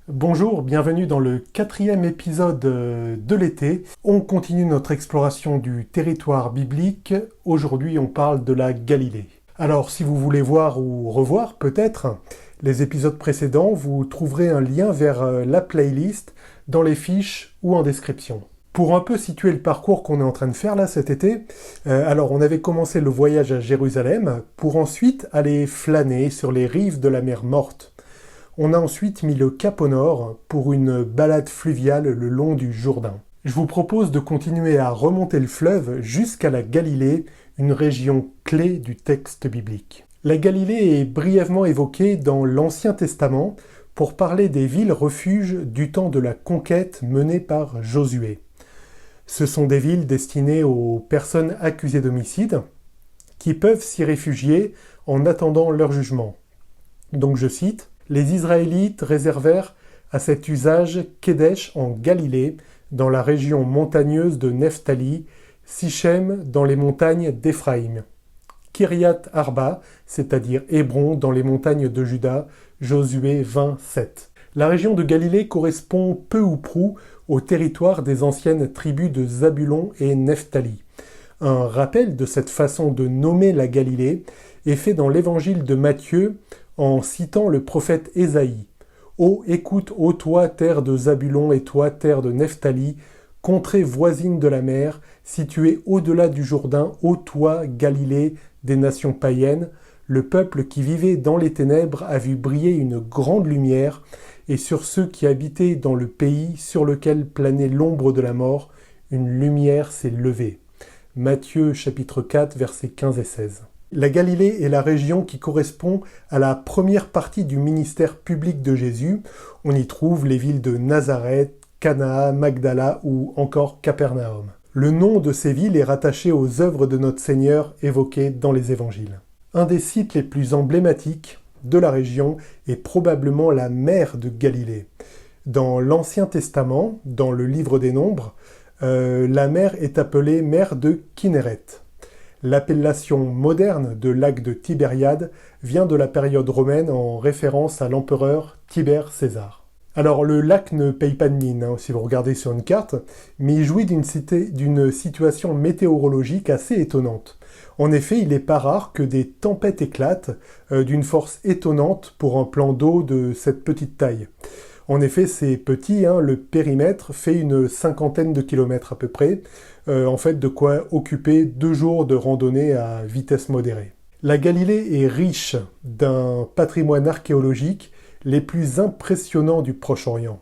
Bonjour, bienvenue dans le 4e épisode de l'été. On continue notre exploration du territoire biblique. Aujourd'hui, on parle de la Galilée. Alors, si vous voulez voir ou revoir peut-être les épisodes précédents, vous trouverez un lien vers la playlist dans les fiches ou en description. Pour un peu situer le parcours qu'on est en train de faire là cet été, alors on avait commencé le voyage à Jérusalem pour ensuite aller flâner sur les rives de la mer Morte. On a ensuite mis le cap au nord pour une balade fluviale le long du Jourdain. Je vous propose de continuer à remonter le fleuve jusqu'à la Galilée, une région clé du texte biblique. La Galilée est brièvement évoquée dans l'Ancien Testament pour parler des villes refuges du temps de la conquête menée par Josué. Ce sont des villes destinées aux personnes accusées d'homicide qui peuvent s'y réfugier en attendant leur jugement. Donc je cite: les Israélites réservèrent à cet usage Kédesh en Galilée, dans la région montagneuse de Nephtali, Sichem dans les montagnes d'Éphraïm, Kiryat Arba, c'est-à-dire Hébron dans les montagnes de Juda, Josué 20:7. La région de Galilée correspond peu ou prou au territoire des anciennes tribus de Zabulon et Nephtali. Un rappel de cette façon de nommer la Galilée est fait dans l'évangile de Matthieu en citant le prophète Ésaïe. « Ô écoute, ô toi, terre de Zabulon, et toi, terre de Nephtali, contrée voisine de la mer, située au-delà du Jourdain, ô toi, Galilée, des nations païennes, le peuple qui vivait dans les ténèbres a vu briller une grande lumière, et sur ceux qui habitaient dans le pays sur lequel planait l'ombre de la mort, une lumière s'est levée. » Matthieu chapitre 4, versets 15 et 16. La Galilée est la région qui correspond à la première partie du ministère public de Jésus. On y trouve les villes de Nazareth, Cana, Magdala ou encore Capernaum. Le nom de ces villes est rattaché aux œuvres de notre Seigneur évoquées dans les évangiles. Un des sites les plus emblématiques de la région est probablement la mer de Galilée. Dans l'Ancien Testament, dans le livre des Nombres, la mer est appelée mer de Kinneret. L'appellation moderne de lac de Tibériade vient de la période romaine en référence à l'empereur Tibère César. Alors le lac ne paye pas de mine, si vous regardez sur une carte, mais il jouit d'une situation météorologique assez étonnante. En effet, il n'est pas rare que des tempêtes éclatent d'une force étonnante pour un plan d'eau de cette petite taille. En effet, c'est petit, le périmètre fait une 50aine de kilomètres à peu près, en fait de quoi occuper 2 jours de randonnée à vitesse modérée. La Galilée est riche d'un patrimoine archéologique les plus impressionnants du Proche-Orient.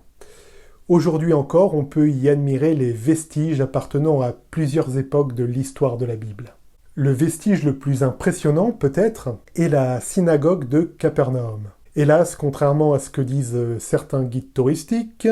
Aujourd'hui encore, on peut y admirer les vestiges appartenant à plusieurs époques de l'histoire de la Bible. Le vestige le plus impressionnant, peut-être, est la synagogue de Capernaum. Hélas, contrairement à ce que disent certains guides touristiques,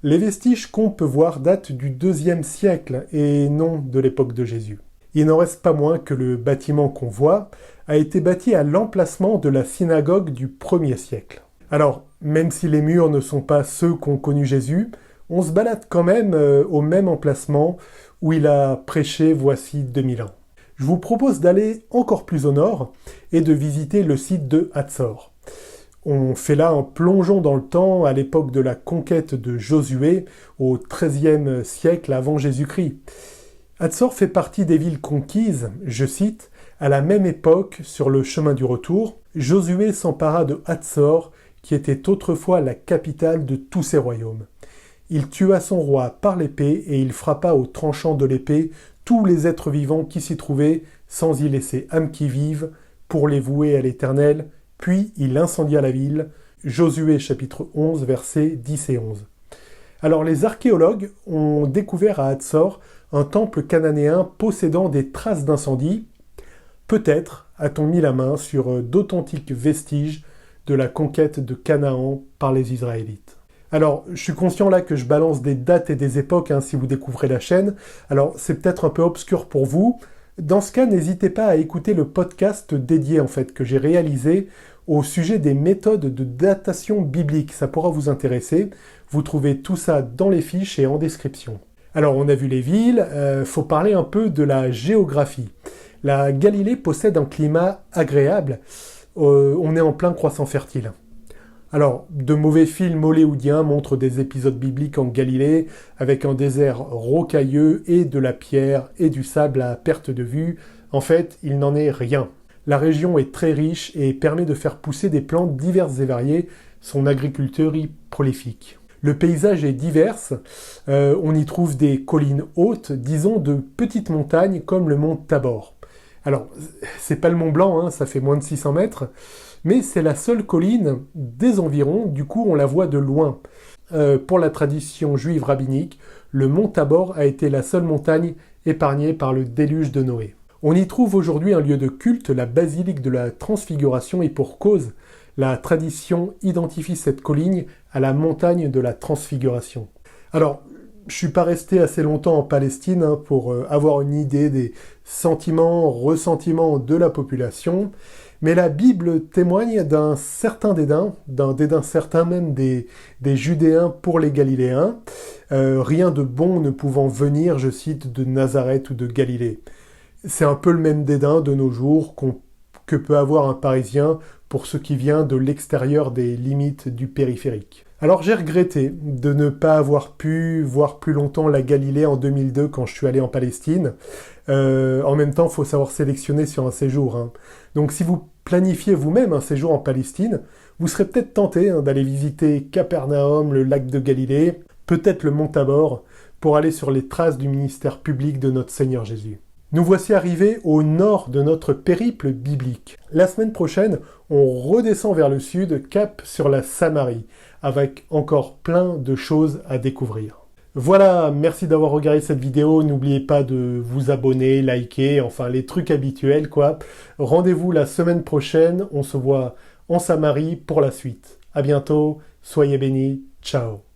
les vestiges qu'on peut voir datent du IIe siècle et non de l'époque de Jésus. Il n'en reste pas moins que le bâtiment qu'on voit a été bâti à l'emplacement de la synagogue du 1er siècle. Alors, même si les murs ne sont pas ceux qu'ont connus Jésus, on se balade quand même au même emplacement où il a prêché voici 2000 ans. Je vous propose d'aller encore plus au nord et de visiter le site de Hatzor. On fait là un plongeon dans le temps à l'époque de la conquête de Josué au XIIIe siècle avant Jésus-Christ. Hatzor fait partie des villes conquises, je cite, « À la même époque, sur le chemin du retour, Josué s'empara de Hatzor, qui était autrefois la capitale de tous ses royaumes. Il tua son roi par l'épée et il frappa au tranchant de l'épée tous les êtres vivants qui s'y trouvaient, sans y laisser âme qui vive, pour les vouer à l'Éternel. Puis il incendia la ville. » Josué chapitre 11, versets 10 et 11. Alors les archéologues ont découvert à Hatzor un temple cananéen possédant des traces d'incendie. Peut-être a-t-on mis la main sur d'authentiques vestiges de la conquête de Canaan par les Israélites. Alors, je suis conscient là que je balance des dates et des époques si vous découvrez la chaîne. Alors, c'est peut-être un peu obscur pour vous. Dans ce cas, n'hésitez pas à écouter le podcast dédié que j'ai réalisé au sujet des méthodes de datation biblique. Ça pourra vous intéresser. Vous trouvez tout ça dans les fiches et en description. Alors, on a vu les villes, faut parler un peu de la géographie. La Galilée possède un climat agréable. On est en plein croissant fertile. Alors, de mauvais films hollywoodiens montrent des épisodes bibliques en Galilée, avec un désert rocailleux et de la pierre et du sable à perte de vue. En fait, il n'en est rien. La région est très riche et permet de faire pousser des plantes diverses et variées. Son agriculture y prolifique. Le paysage est divers. On y trouve des collines hautes, disons de petites montagnes comme le mont Tabor. Alors, c'est pas le Mont Blanc, hein, ça fait moins de 600 mètres, mais c'est la seule colline des environs, du coup on la voit de loin. Pour la tradition juive rabbinique, le mont Tabor a été la seule montagne épargnée par le déluge de Noé. On y trouve aujourd'hui un lieu de culte, la basilique de la Transfiguration, et pour cause, la tradition identifie cette colline à la montagne de la Transfiguration. Alors, je suis pas resté assez longtemps en Palestine hein, pour avoir une idée des sentiments, ressentiments de la population, mais la Bible témoigne d'un certain dédain certain même des Judéens pour les Galiléens, rien de bon ne pouvant venir, je cite, de Nazareth ou de Galilée. C'est un peu le même dédain de nos jours que peut avoir un Parisien pour ce qui vient de l'extérieur des limites du périphérique. Alors j'ai regretté de ne pas avoir pu voir plus longtemps la Galilée en 2002 quand je suis allé en Palestine. En même temps, il faut savoir sélectionner sur un séjour. Hein. Donc si vous planifiez vous-même un séjour en Palestine, vous serez peut-être tenté hein, d'aller visiter Capernaum, le lac de Galilée, peut-être le mont Tabor, pour aller sur les traces du ministère public de notre Seigneur Jésus. Nous voici arrivés au nord de notre périple biblique. La semaine prochaine, on redescend vers le sud, cap sur la Samarie, avec encore plein de choses à découvrir. Voilà, merci d'avoir regardé cette vidéo. N'oubliez pas de vous abonner, liker, enfin les trucs habituels quoi. Rendez-vous la semaine prochaine, on se voit en Samarie pour la suite. À bientôt, soyez bénis, ciao.